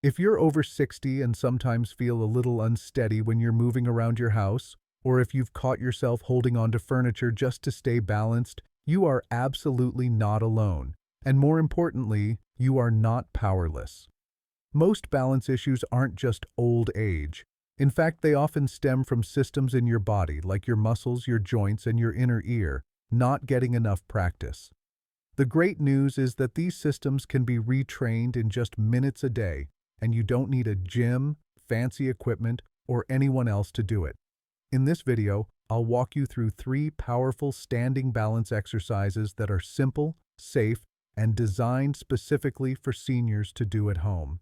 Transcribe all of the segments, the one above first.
If you're over 60 and sometimes feel a little unsteady when you're moving around your house, or if you've caught yourself holding onto furniture just to stay balanced, you are absolutely not alone. And more importantly, you are not powerless. Most balance issues aren't just old age. In fact, they often stem from systems in your body, like your muscles, your joints, and your inner ear, not getting enough practice. The great news is that these systems can be retrained in just minutes a day, and you don't need a gym, fancy equipment, or anyone else to do it. In this video, I'll walk you through 3 powerful standing balance exercises that are simple, safe, and designed specifically for seniors to do at home.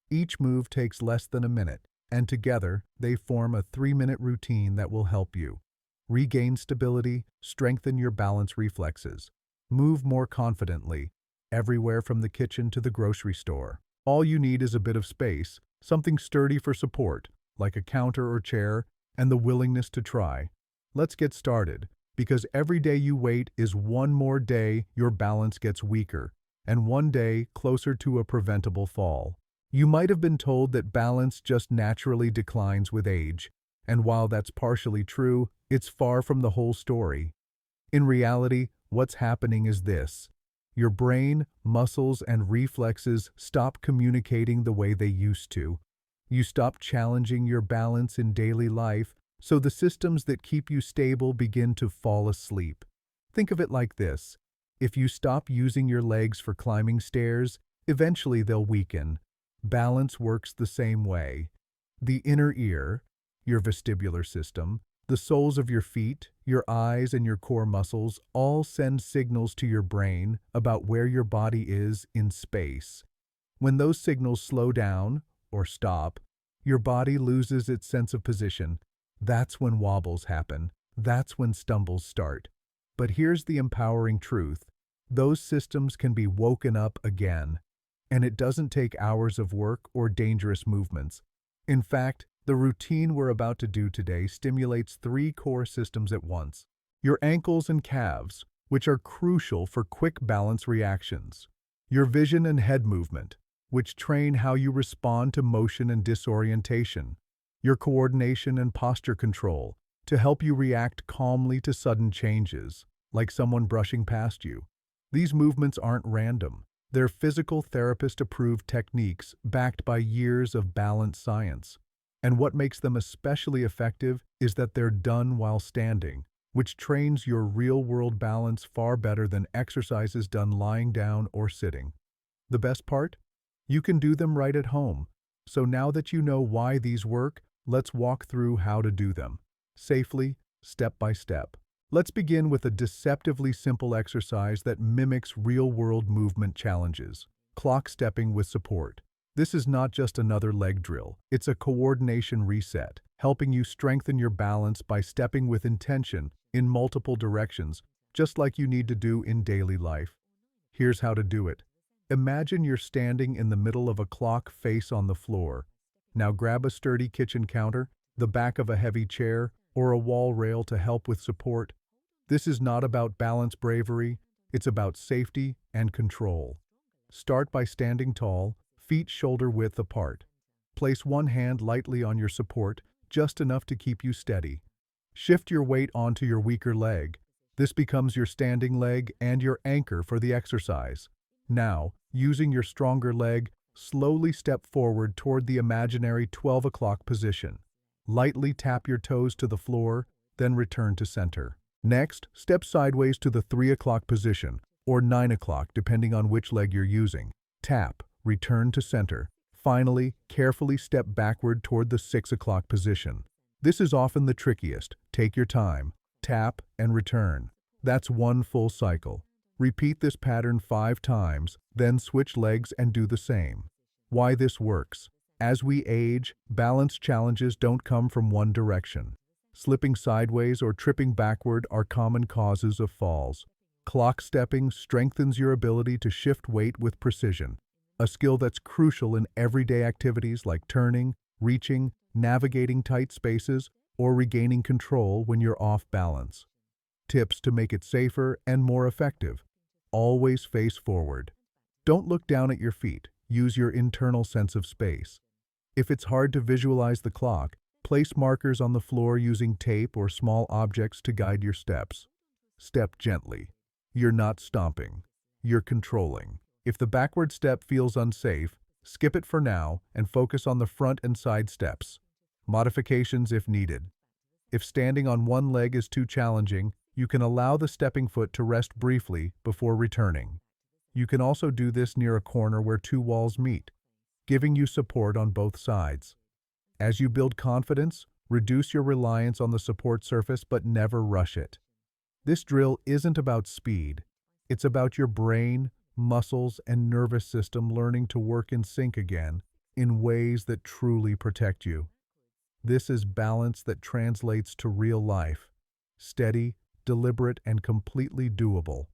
Each move takes less than a minute, and together they form a 3-minute routine that will help you regain stability, strengthen your balance reflexes, move more confidently, everywhere from the kitchen to the grocery store. All you need is a bit of space, something sturdy for support, like a counter or chair, and the willingness to try. Let's get started, because every day you wait is one more day your balance gets weaker, and one day closer to a preventable fall. You might have been told that balance just naturally declines with age, and while that's partially true, it's far from the whole story. In reality, what's happening is this. Your brain, muscles, and reflexes stop communicating the way they used to. You stop challenging your balance in daily life, so the systems that keep you stable begin to fall asleep. Think of it like this. If you stop using your legs for climbing stairs, eventually they'll weaken. Balance works the same way. The inner ear, your vestibular system, the soles of your feet, your eyes, and your core muscles all send signals to your brain about where your body is in space. When those signals slow down, or stop, your body loses its sense of position. That's when wobbles happen. That's when stumbles start. But here's the empowering truth. Those systems can be woken up again. And it doesn't take hours of work or dangerous movements. In fact, the routine we're about to do today stimulates 3 core systems at once. Your ankles and calves, which are crucial for quick balance reactions. Your vision and head movement, which train how you respond to motion and disorientation. Your coordination and posture control, to help you react calmly to sudden changes, like someone brushing past you. These movements aren't random. They're physical therapist-approved techniques backed by years of balance science. And what makes them especially effective is that they're done while standing, which trains your real-world balance far better than exercises done lying down or sitting. The best part? You can do them right at home. So now that you know why these work, let's walk through how to do them, safely, step by step. Let's begin with a deceptively simple exercise that mimics real-world movement challenges, clock stepping with support. This is not just another leg drill, it's a coordination reset, helping you strengthen your balance by stepping with intention in multiple directions, just like you need to do in daily life. Here's how to do it. Imagine you're standing in the middle of a clock face on the floor. Now grab a sturdy kitchen counter, the back of a heavy chair, or a wall rail to help with support. This is not about balance bravery, it's about safety and control. Start by standing tall, feet shoulder-width apart. Place one hand lightly on your support, just enough to keep you steady. Shift your weight onto your weaker leg. This becomes your standing leg and your anchor for the exercise. Now, using your stronger leg, slowly step forward toward the imaginary 12 o'clock position. Lightly tap your toes to the floor, then return to center. Next, step sideways to the 3 o'clock position, or 9 o'clock depending on which leg you're using. Tap, return to center. Finally, carefully step backward toward the 6 o'clock position. This is often the trickiest. Take your time. Tap and return. That's one full cycle. Repeat this pattern 5 times, then switch legs and do the same. Why this works? As we age, balance challenges don't come from one direction. Slipping sideways or tripping backward are common causes of falls. Clock stepping strengthens your ability to shift weight with precision, a skill that's crucial in everyday activities like turning, reaching, navigating tight spaces, or regaining control when you're off balance. Tips to make it safer and more effective. Always face forward. Don't look down at your feet. use your internal sense of space. If it's hard to visualize the clock, place markers on the floor using tape or small objects to guide your steps. Step gently. You're not stomping. You're controlling. If the backward step feels unsafe, skip it for now and focus on the front and side steps. Modifications if needed. If standing on one leg is too challenging, you can allow the stepping foot to rest briefly before returning. You can also do this near a corner where two walls meet, giving you support on both sides. As you build confidence, reduce your reliance on the support surface but never rush it. This drill isn't about speed. It's about your brain, muscles, and nervous system learning to work in sync again in ways that truly protect you. This is balance that translates to real life. Steady, deliberate, and completely doable.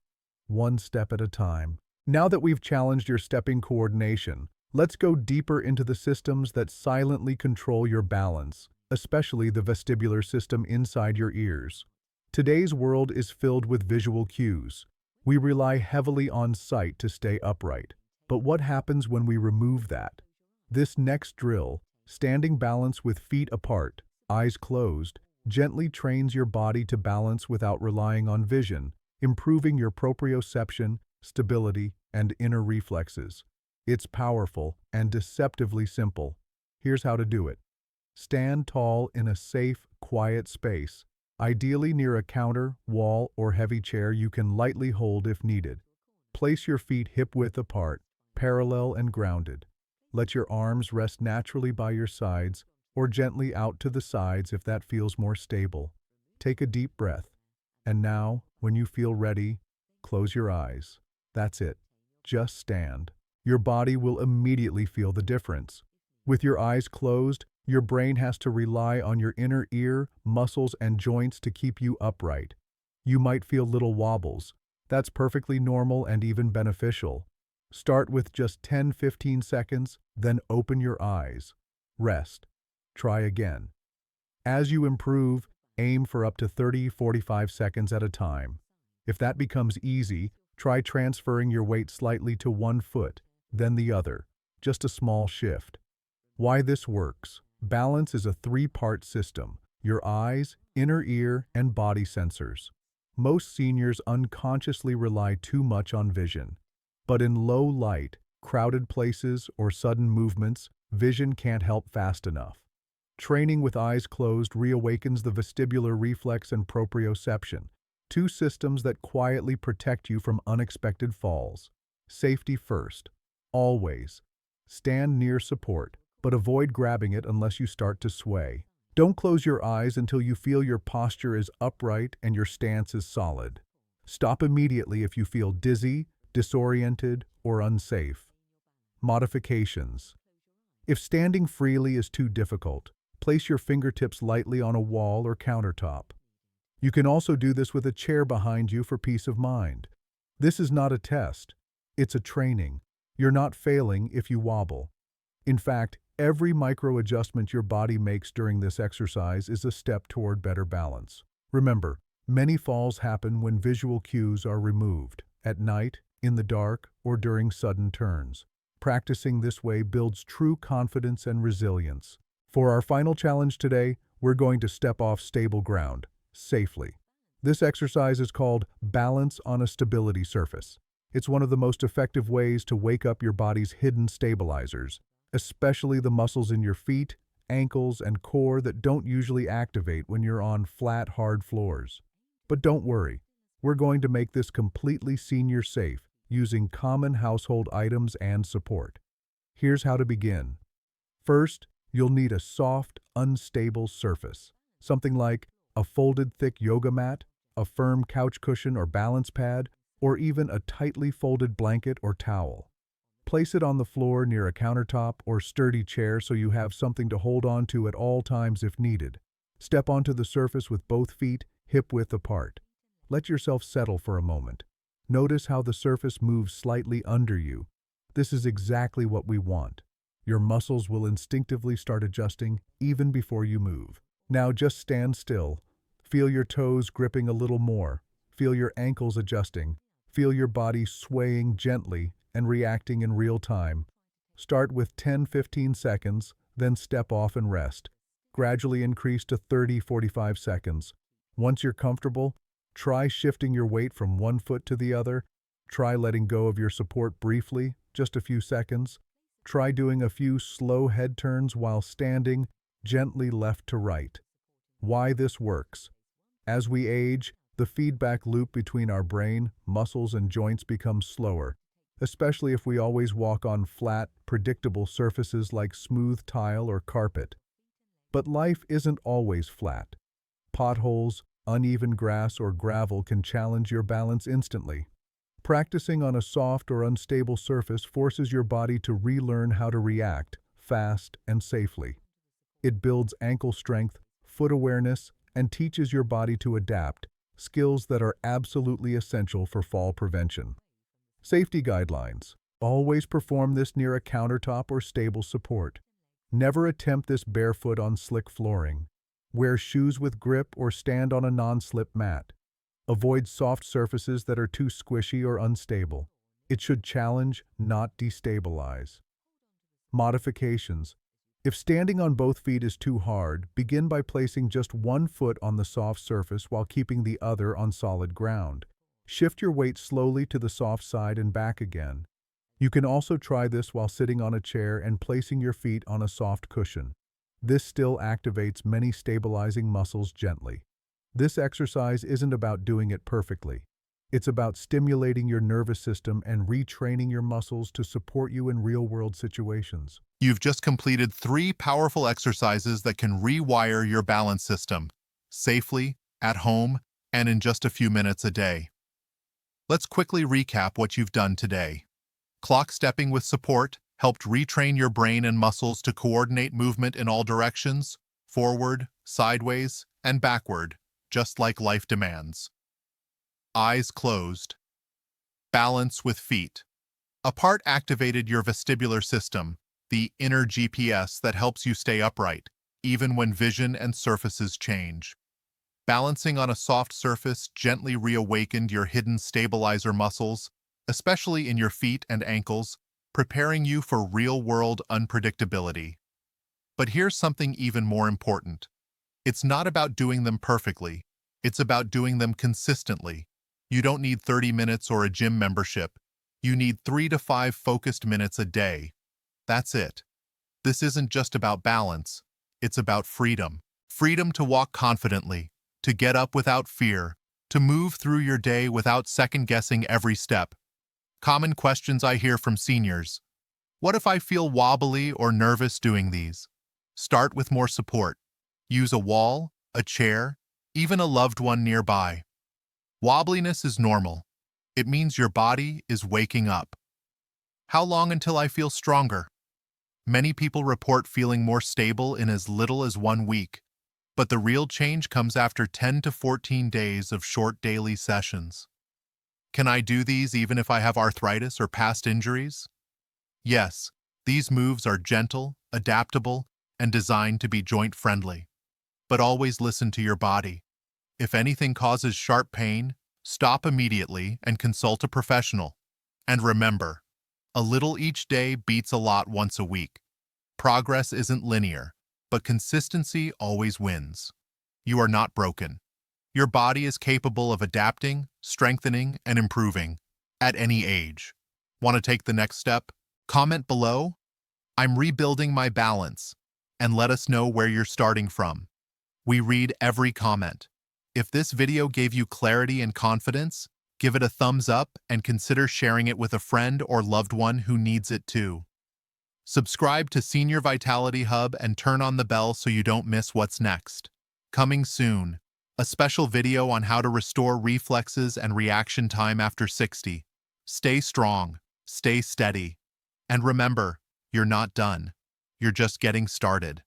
One step at a time. Now that we've challenged your stepping coordination, let's go deeper into the systems that silently control your balance, especially the vestibular system inside your ears. Today's world is filled with visual cues. We rely heavily on sight to stay upright. But what happens when we remove that? This next drill, standing balance with feet apart, eyes closed, gently trains your body to balance without relying on vision, improving your proprioception, stability, and inner reflexes. It's powerful and deceptively simple. Here's how to do it. Stand tall in a safe, quiet space, ideally near a counter, wall, or heavy chair you can lightly hold if needed. Place your feet hip-width apart, parallel and grounded. Let your arms rest naturally by your sides or gently out to the sides if that feels more stable. Take a deep breath. And now, when you feel ready, close your eyes. That's it. Just stand. Your body will immediately feel the difference. With your eyes closed, your brain has to rely on your inner ear, muscles, and joints to keep you upright. You might feel little wobbles. That's perfectly normal and even beneficial. Start with just 10-15 seconds, then open your eyes. Rest. Try again. As you improve, aim for up to 30-45 seconds at a time. If that becomes easy, try transferring your weight slightly to one foot, then the other. Just a small shift. Why this works? Balance is a three-part system: your eyes, inner ear, and body sensors. Most seniors unconsciously rely too much on vision. But in low light, crowded places, or sudden movements, vision can't help fast enough. Training with eyes closed reawakens the vestibular reflex and proprioception, two systems that quietly protect you from unexpected falls. Safety first. Always. Stand near support, but avoid grabbing it unless you start to sway. Don't close your eyes until you feel your posture is upright and your stance is solid. Stop immediately if you feel dizzy, disoriented, or unsafe. Modifications. If standing freely is too difficult, place your fingertips lightly on a wall or countertop. You can also do this with a chair behind you for peace of mind. This is not a test. It's a training. You're not failing if you wobble. In fact, every micro adjustment your body makes during this exercise is a step toward better balance. Remember, many falls happen when visual cues are removed, at night, in the dark, or during sudden turns. Practicing this way builds true confidence and resilience. For our final challenge today, we're going to step off stable ground, safely. This exercise is called balance on a stability surface. It's one of the most effective ways to wake up your body's hidden stabilizers, especially the muscles in your feet, ankles, and core that don't usually activate when you're on flat, hard floors. But don't worry, we're going to make this completely senior safe using common household items and support. Here's how to begin. First, you'll need a soft, unstable surface, something like a folded thick yoga mat, a firm couch cushion or balance pad, or even a tightly folded blanket or towel. Place it on the floor near a countertop or sturdy chair so you have something to hold on to at all times if needed. Step onto the surface with both feet hip-width apart. Let yourself settle for a moment. Notice how the surface moves slightly under you. This is exactly what we want. Your muscles will instinctively start adjusting even before you move. Now just stand still. Feel your toes gripping a little more. Feel your ankles adjusting. Feel your body swaying gently and reacting in real time. Start with 10-15 seconds, then step off and rest. Gradually increase to 30-45 seconds. Once you're comfortable, try shifting your weight from one foot to the other. Try letting go of your support briefly, just a few seconds. Try doing a few slow head turns while standing, gently left to right. Why this works. As we age, the feedback loop between our brain, muscles, and joints becomes slower, especially if we always walk on flat, predictable surfaces like smooth tile or carpet. But life isn't always flat. Potholes, uneven grass, or gravel can challenge your balance instantly. Practicing on a soft or unstable surface forces your body to relearn how to react, fast and safely. It builds ankle strength, foot awareness, and teaches your body to adapt, skills that are absolutely essential for fall prevention. Safety guidelines. Always perform this near a countertop or stable support. Never attempt this barefoot on slick flooring. Wear shoes with grip or stand on a non-slip mat. Avoid soft surfaces that are too squishy or unstable. It should challenge, not destabilize. Modifications. If standing on both feet is too hard, begin by placing just one foot on the soft surface while keeping the other on solid ground. Shift your weight slowly to the soft side and back again. You can also try this while sitting on a chair and placing your feet on a soft cushion. This still activates many stabilizing muscles gently. This exercise isn't about doing it perfectly. It's about stimulating your nervous system and retraining your muscles to support you in real-world situations. You've just completed 3 powerful exercises that can rewire your balance system, safely, at home, and in just a few minutes a day. Let's quickly recap what you've done today. Clock stepping with support helped retrain your brain and muscles to coordinate movement in all directions, forward, sideways, and backward, just like life demands. Eyes closed. Balance with feet. A part activated your vestibular system, the inner GPS that helps you stay upright, even when vision and surfaces change. Balancing on a soft surface gently reawakened your hidden stabilizer muscles, especially in your feet and ankles, preparing you for real-world unpredictability. But here's something even more important. It's not about doing them perfectly. It's about doing them consistently. You don't need 30 minutes or a gym membership. You need 3 to 5 focused minutes a day. That's it. This isn't just about balance. It's about freedom. Freedom to walk confidently, to get up without fear, to move through your day without second-guessing every step. Common questions I hear from seniors. What if I feel wobbly or nervous doing these? Start with more support. Use a wall, a chair, even a loved one nearby. Wobbliness is normal. It means your body is waking up. How long until I feel stronger? Many people report feeling more stable in as little as 1 week, but the real change comes after 10 to 14 days of short daily sessions. Can I do these even if I have arthritis or past injuries? Yes, these moves are gentle, adaptable, and designed to be joint-friendly. But always listen to your body. If anything causes sharp pain, stop immediately and consult a professional. And remember, a little each day beats a lot once a week. Progress isn't linear, but consistency always wins. You are not broken. Your body is capable of adapting, strengthening, and improving at any age. Want to take the next step? Comment below, "I'm rebuilding my balance," and let us know where you're starting from. We read every comment. If this video gave you clarity and confidence, give it a thumbs up and consider sharing it with a friend or loved one who needs it too. Subscribe to Senior Vitality Hub and turn on the bell so you don't miss what's next. Coming soon, a special video on how to restore reflexes and reaction time after 60. Stay strong, stay steady, and remember, you're not done. You're just getting started.